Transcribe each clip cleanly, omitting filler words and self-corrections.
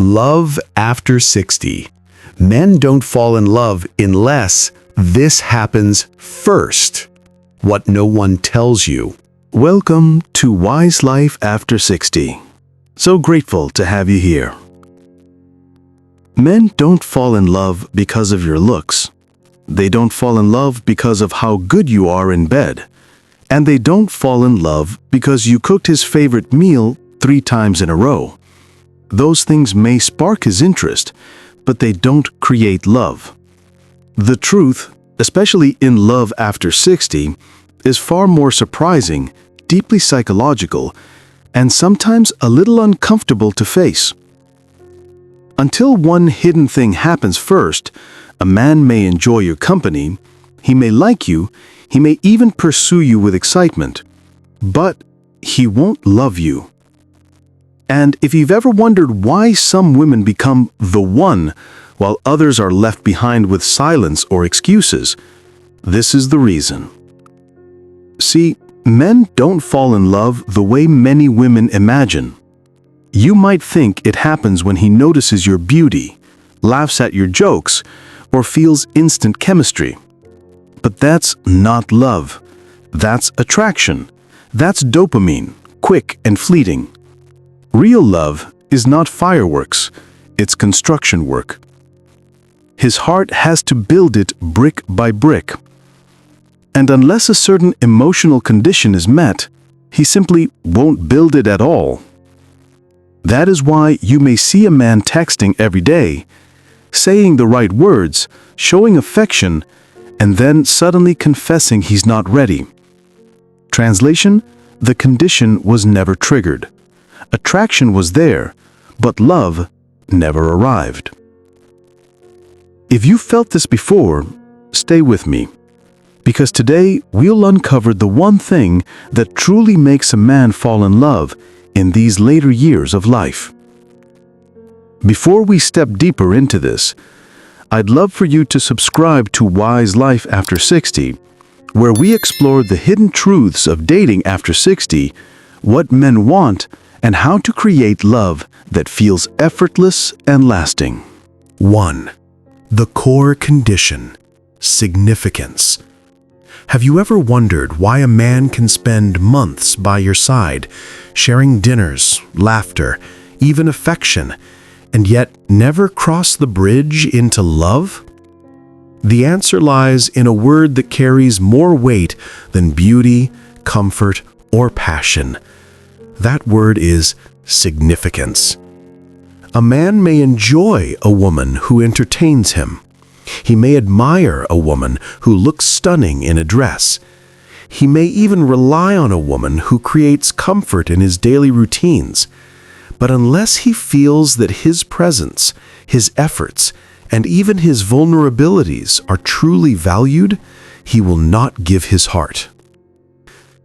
Love after 60. Men don't fall in love unless this happens first. What no one tells you. Welcome to Wise Life After 60. So grateful to have you here. Men don't fall in love because of your looks. They don't fall in love because of how good you are in bed. And they don't fall in love because you cooked his favorite meal 3 times in a row. Those things may spark his interest, but they don't create love. The truth, especially in love after 60, is far more surprising, deeply psychological, and sometimes a little uncomfortable to face. Until one hidden thing happens first, a man may enjoy your company, he may like you, he may even pursue you with excitement, but he won't love you. And if you've ever wondered why some women become the one while others are left behind with silence or excuses, this is the reason. See, men don't fall in love the way many women imagine. You might think it happens when he notices your beauty, laughs at your jokes, or feels instant chemistry. But that's not love. That's attraction. That's dopamine, quick and fleeting. Real love is not fireworks, it's construction work. His heart has to build it brick by brick. And unless a certain emotional condition is met, he simply won't build it at all. That is why you may see a man texting every day, saying the right words, showing affection, and then suddenly confessing he's not ready. Translation: the condition was never triggered. Attraction was there, but love never arrived. If you felt this before, stay with me, because today we'll uncover the one thing that truly makes a man fall in love in these later years of life. Before we step deeper into this, I'd love for you to subscribe to Wise Life After 60, where we explore the hidden truths of dating after 60, what men want, and how to create love that feels effortless and lasting. 1. The core condition: significance. Have you ever wondered why a man can spend months by your side, sharing dinners, laughter, even affection, and yet never cross the bridge into love? The answer lies in a word that carries more weight than beauty, comfort, or passion. That word is significance. A man may enjoy a woman who entertains him. He may admire a woman who looks stunning in a dress. He may even rely on a woman who creates comfort in his daily routines. But unless he feels that his presence, his efforts, and even his vulnerabilities are truly valued, he will not give his heart.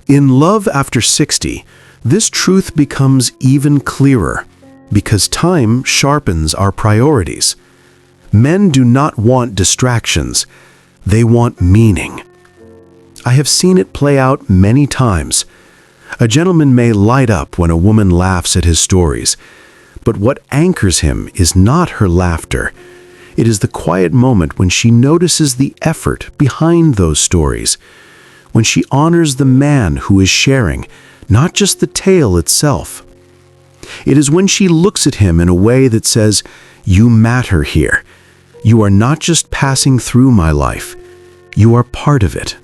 In love after 60, this truth becomes even clearer because time sharpens our priorities. Men do not want distractions, they want meaning. I have seen it play out many times. A gentleman may light up when a woman laughs at his stories, but what anchors him is not her laughter. It is the quiet moment when she notices the effort behind those stories, when she honors the man who is sharing, not just the tale itself. It is when she looks at him in a way that says, "You matter here. You are not just passing through my life. You are part of it."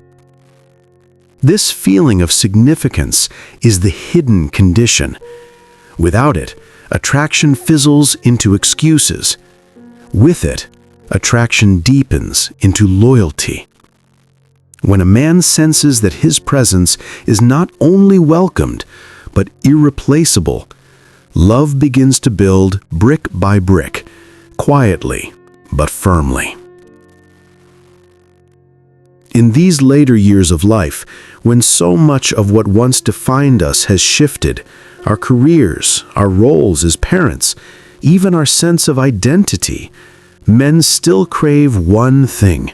This feeling of significance is the hidden condition. Without it, attraction fizzles into excuses. With it, attraction deepens into loyalty. When a man senses that his presence is not only welcomed, but irreplaceable, love begins to build brick by brick, quietly but firmly. In these later years of life, when so much of what once defined us has shifted, our careers, our roles as parents, even our sense of identity, men still crave one thing: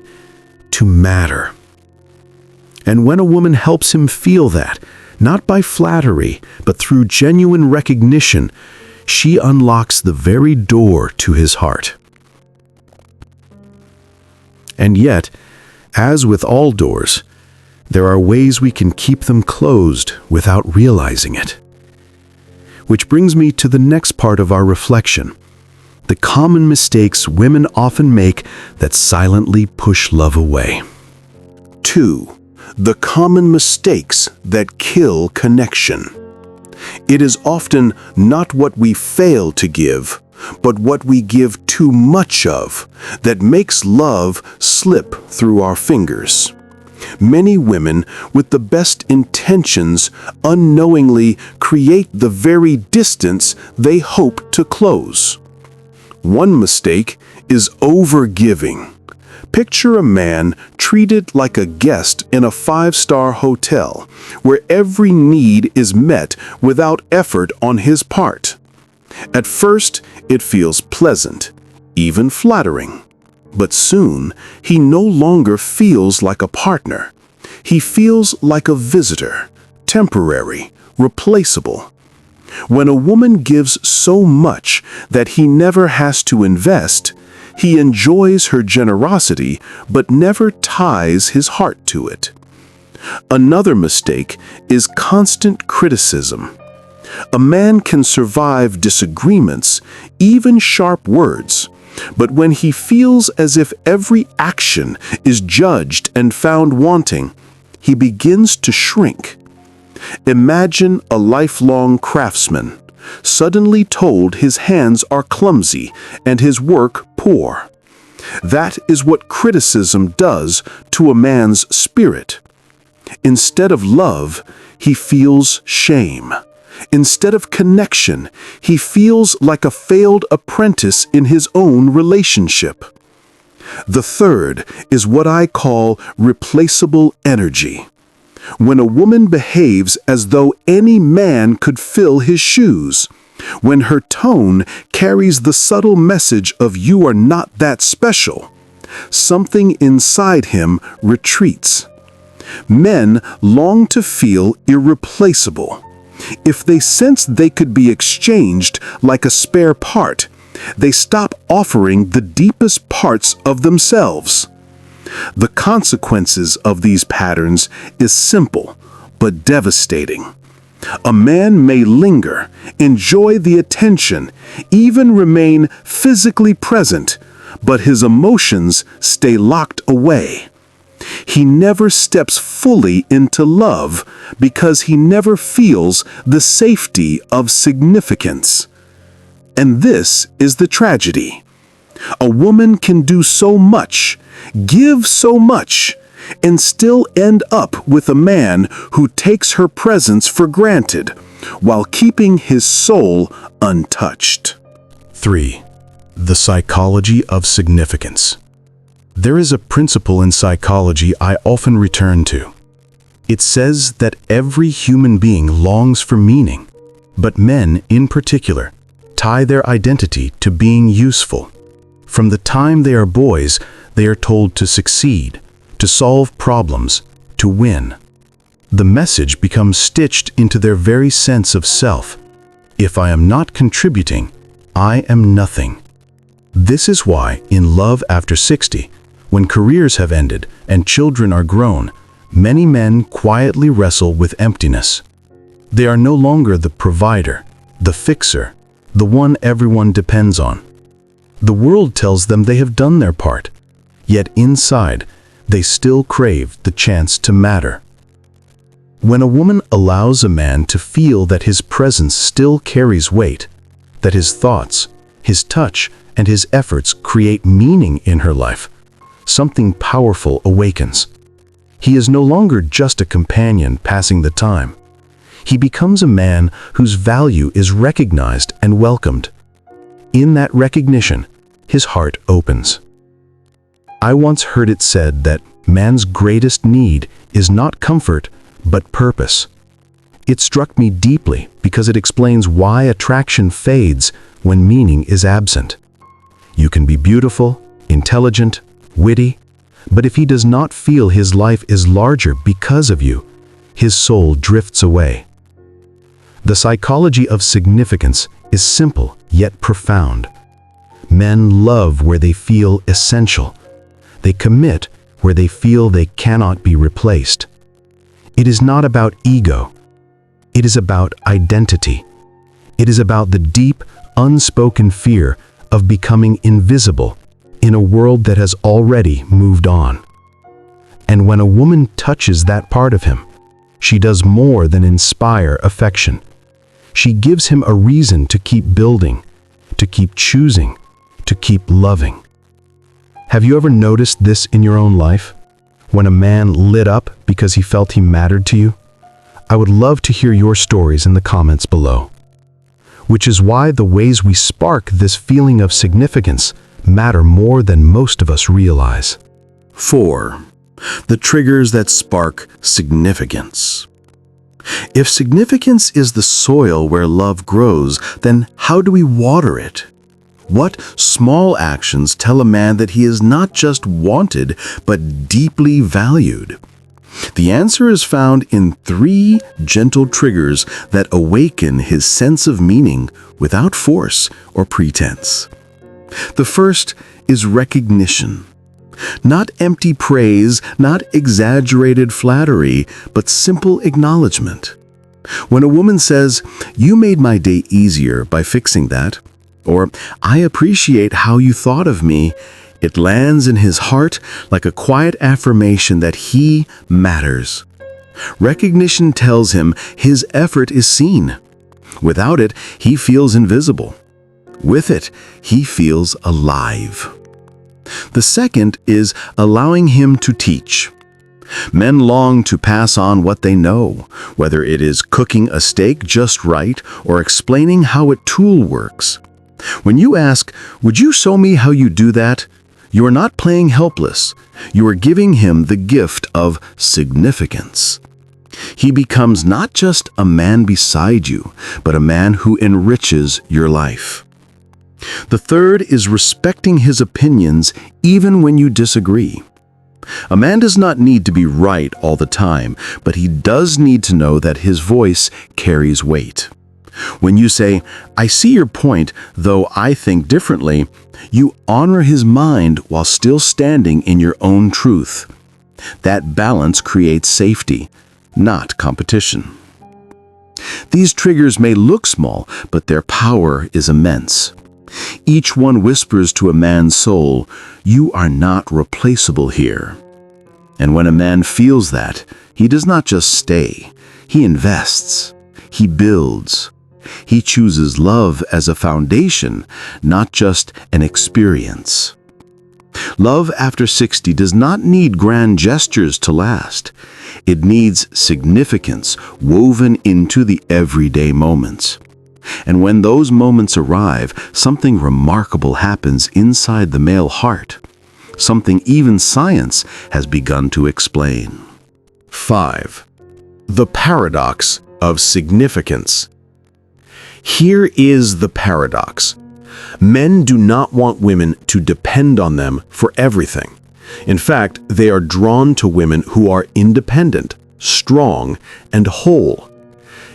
to matter. And when a woman helps him feel that, not by flattery, but through genuine recognition, She unlocks the very door to his heart. And yet, as with all doors, there are ways we can keep them closed without realizing it. Which brings me to the next part of our reflection: the common mistakes women often make that silently push love away. 2. The common mistakes that kill connection. It is often not what we fail to give, but what we give too much of that makes love slip through our fingers. Many women with the best intentions unknowingly create the very distance they hope to close. One mistake is overgiving. Picture a man treated like a guest in a 5-star hotel, where every need is met without effort on his part. At first, it feels pleasant, even flattering. But soon, he no longer feels like a partner. He feels like a visitor, temporary, replaceable. When a woman gives so much that he never has to invest, he enjoys her generosity but never ties his heart to it. Another mistake is constant criticism. A man can survive disagreements, even sharp words, but when he feels as if every action is judged and found wanting, he begins to shrink. Imagine a lifelong craftsman, suddenly told his hands are clumsy and his work poor. That is what criticism does to a man's spirit. Instead of love, he feels shame. Instead of connection, he feels like a failed apprentice in his own relationship. The third is what I call replaceable energy. When a woman behaves as though any man could fill his shoes, when her tone carries the subtle message of "you are not that special," something inside him retreats. Men long to feel irreplaceable. If they sense they could be exchanged like a spare part, they stop offering the deepest parts of themselves. The consequences of these patterns is simple but devastating. A man may linger, enjoy the attention, even remain physically present, but his emotions stay locked away. He never steps fully into love because he never feels the safety of significance. And this is the tragedy. A woman can do so much, give so much, and still end up with a man who takes her presence for granted while keeping his soul untouched. 3. The psychology of significance. There is a principle in psychology I often return to. It says that every human being longs for meaning, but men, in particular, tie their identity to being useful. From the time they are boys, they are told to succeed, to solve problems, to win. The message becomes stitched into their very sense of self. If I am not contributing, I am nothing. This is why, in Love After 60, when careers have ended and children are grown, many men quietly wrestle with emptiness. They are no longer the provider, the fixer, the one everyone depends on. The world tells them they have done their part, yet inside, they still crave the chance to matter. When a woman allows a man to feel that his presence still carries weight, that his thoughts, his touch, and his efforts create meaning in her life, something powerful awakens. He is no longer just a companion passing the time. He becomes a man whose value is recognized and welcomed. In that recognition, his heart opens. I once heard it said that man's greatest need is not comfort, but purpose. It struck me deeply because it explains why attraction fades when meaning is absent. You can be beautiful, intelligent, witty, but if he does not feel his life is larger because of you, his soul drifts away. The psychology of significance is simple yet profound. Men love where they feel essential. They commit where they feel they cannot be replaced. It is not about ego. It is about identity. It is about the deep, unspoken fear of becoming invisible in a world that has already moved on. And when a woman touches that part of him, she does more than inspire affection. She gives him a reason to keep building, to keep choosing, to keep loving. Have you ever noticed this in your own life? When a man lit up because he felt he mattered to you? I would love to hear your stories in the comments below. Which is why the ways we spark this feeling of significance matter more than most of us realize. 4. The triggers that spark significance. If significance is the soil where love grows, then how do we water it? What small actions tell a man that he is not just wanted, but deeply valued? The answer is found in 3 gentle triggers that awaken his sense of meaning without force or pretense. The first is recognition. Not empty praise, not exaggerated flattery, but simple acknowledgement. When a woman says, "You made my day easier by fixing that," or "I appreciate how you thought of me," it lands in his heart like a quiet affirmation that he matters. Recognition tells him his effort is seen. Without it, he feels invisible. With it, he feels alive. The second is allowing him to teach. Men long to pass on what they know, whether it is cooking a steak just right or explaining how a tool works. When you ask, "Would you show me how you do that?" you are not playing helpless. You are giving him the gift of significance. He becomes not just a man beside you, but a man who enriches your life. The third is respecting his opinions even when you disagree. A man does not need to be right all the time, but he does need to know that his voice carries weight. When you say, "I see your point, though I think differently," you honor his mind while still standing in your own truth. That balance creates safety, not competition. These triggers may look small, but their power is immense. Each one whispers to a man's soul, "You are not replaceable here." And when a man feels that, he does not just stay, he invests, he builds. He chooses love as a foundation, not just an experience. Love after 60 does not need grand gestures to last. It needs significance woven into the everyday moments. And when those moments arrive, something remarkable happens inside the male heart. Something even science has begun to explain. 5. The paradox of significance. Here is the paradox. Men do not want women to depend on them for everything. In fact, they are drawn to women who are independent, strong, and whole.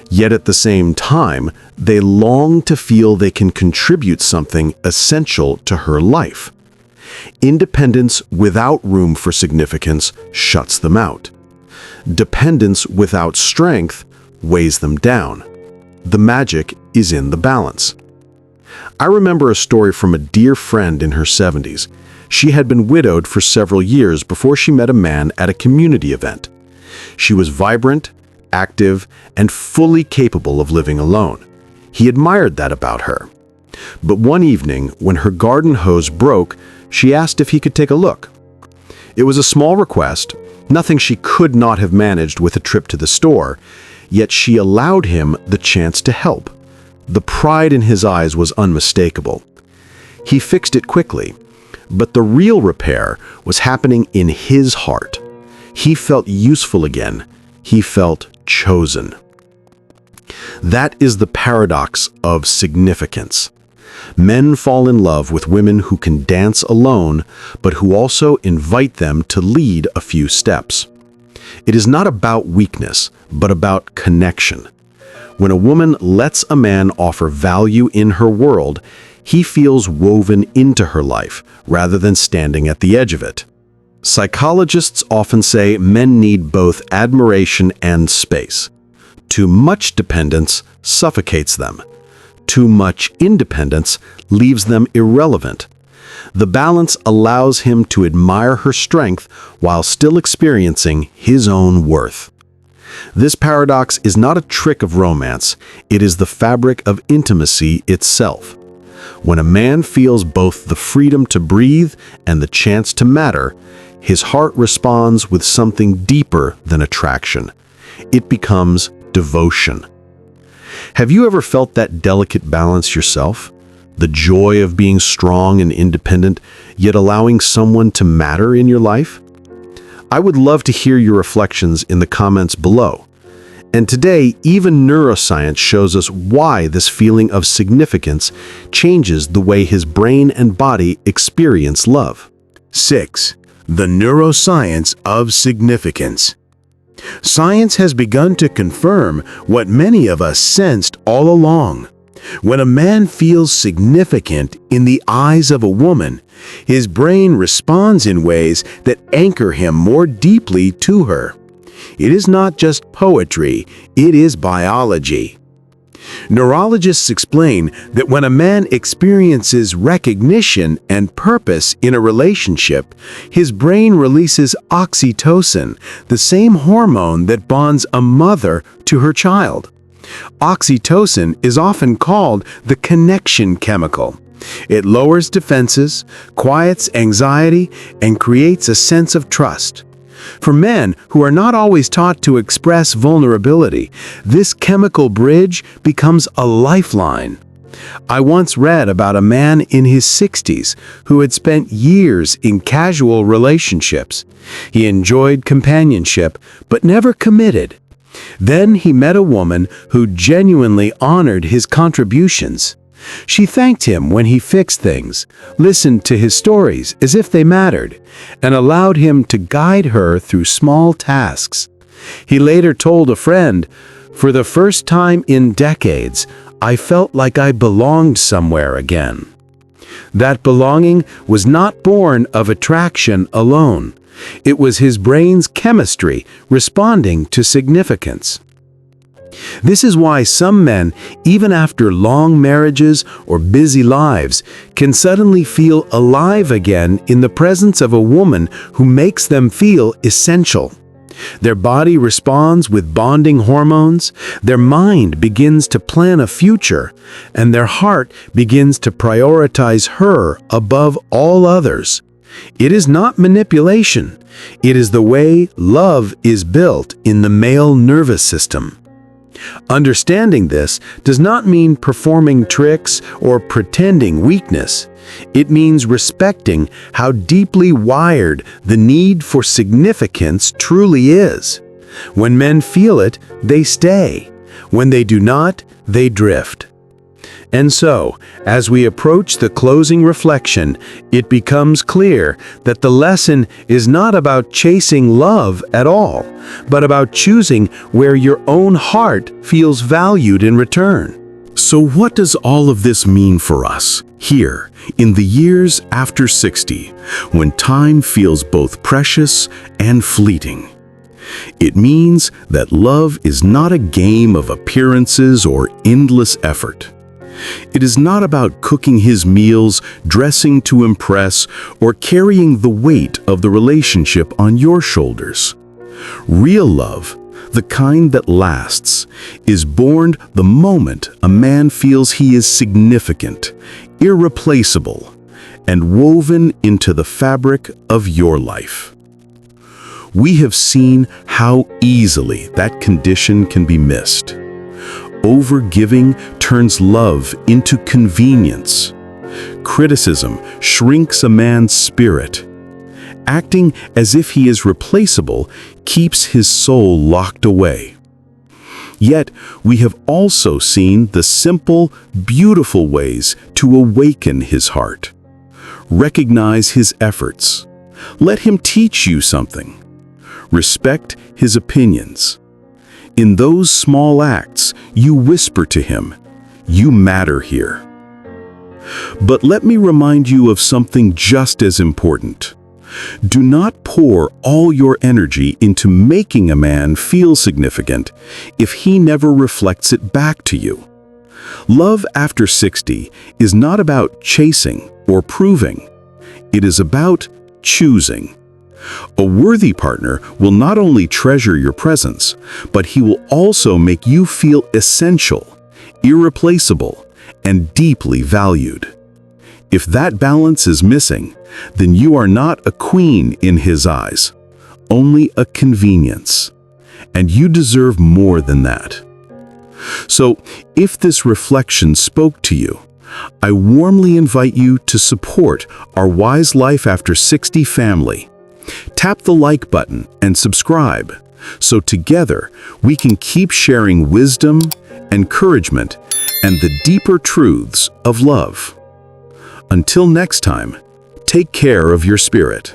Yet at the same time, they long to feel they can contribute something essential to her life. Independence without room for significance shuts them out. Dependence without strength weighs them down. The magic is in the balance. I remember a story from a dear friend in her 70s. She had been widowed for several years before she met a man at a community event. She was vibrant, active, and fully capable of living alone. He admired that about her. But one evening, when her garden hose broke, she asked if he could take a look. It was a small request, nothing she could not have managed with a trip to the store, yet she allowed him the chance to help. The pride in his eyes was unmistakable. He fixed it quickly, but the real repair was happening in his heart. He felt useful again. He felt chosen. That is the paradox of significance. Men fall in love with women who can dance alone, but who also invite them to lead a few steps. It is not about weakness, but about connection. When a woman lets a man offer value in her world, he feels woven into her life rather than standing at the edge of it. Psychologists often say men need both admiration and space. Too much dependence suffocates them. Too much independence leaves them irrelevant. The balance allows him to admire her strength while still experiencing his own worth. This paradox is not a trick of romance, it is the fabric of intimacy itself. When a man feels both the freedom to breathe and the chance to matter, his heart responds with something deeper than attraction. It becomes devotion. Have you ever felt that delicate balance yourself? The joy of being strong and independent, yet allowing someone to matter in your life? I would love to hear your reflections in the comments below. And today, even neuroscience shows us why this feeling of significance changes the way his brain and body experience love. 6. The neuroscience of significance. Science has begun to confirm what many of us sensed all along. When a man feels significant in the eyes of a woman, his brain responds in ways that anchor him more deeply to her. It is not just poetry, it is biology. Neurologists explain that when a man experiences recognition and purpose in a relationship, his brain releases oxytocin, the same hormone that bonds a mother to her child. Oxytocin is often called the connection chemical. It lowers defenses, quiets anxiety, and creates a sense of trust. For men who are not always taught to express vulnerability, this chemical bridge becomes a lifeline. I once read about a man in his 60s who had spent years in casual relationships. He enjoyed companionship, but never committed. Then he met a woman who genuinely honored his contributions. She thanked him when he fixed things, listened to his stories as if they mattered, and allowed him to guide her through small tasks. He later told a friend, "For the first time in decades, I felt like I belonged somewhere again." That belonging was not born of attraction alone. It was his brain's chemistry responding to significance. This is why some men, even after long marriages or busy lives, can suddenly feel alive again in the presence of a woman who makes them feel essential. Their body responds with bonding hormones, their mind begins to plan a future, and their heart begins to prioritize her above all others. It is not manipulation. It is the way love is built in the male nervous system. Understanding this does not mean performing tricks or pretending weakness. It means respecting how deeply wired the need for significance truly is. When men feel it, they stay. When they do not, they drift. And so, as we approach the closing reflection, it becomes clear that the lesson is not about chasing love at all, but about choosing where your own heart feels valued in return. So what does all of this mean for us, here, in the years after 60, when time feels both precious and fleeting? It means that love is not a game of appearances or endless effort. It is not about cooking his meals, dressing to impress, or carrying the weight of the relationship on your shoulders. Real love, the kind that lasts, is born the moment a man feels he is significant, irreplaceable, and woven into the fabric of your life. We have seen how easily that condition can be missed. Overgiving turns love into convenience. Criticism shrinks a man's spirit. Acting as if he is replaceable keeps his soul locked away. Yet, we have also seen the simple, beautiful ways to awaken his heart. Recognize his efforts. Let him teach you something. Respect his opinions. In those small acts, you whisper to him, "You matter here." But let me remind you of something just as important. Do not pour all your energy into making a man feel significant if he never reflects it back to you. Love after 60 is not about chasing or proving. It is about choosing. A worthy partner will not only treasure your presence, but he will also make you feel essential, irreplaceable, and deeply valued. If that balance is missing, then you are not a queen in his eyes, only a convenience. And you deserve more than that. So, if this reflection spoke to you, I warmly invite you to support our Wise Life After 60 family. Tap the like button and subscribe, so together we can keep sharing wisdom, encouragement, and the deeper truths of love. Until next time, take care of your spirit.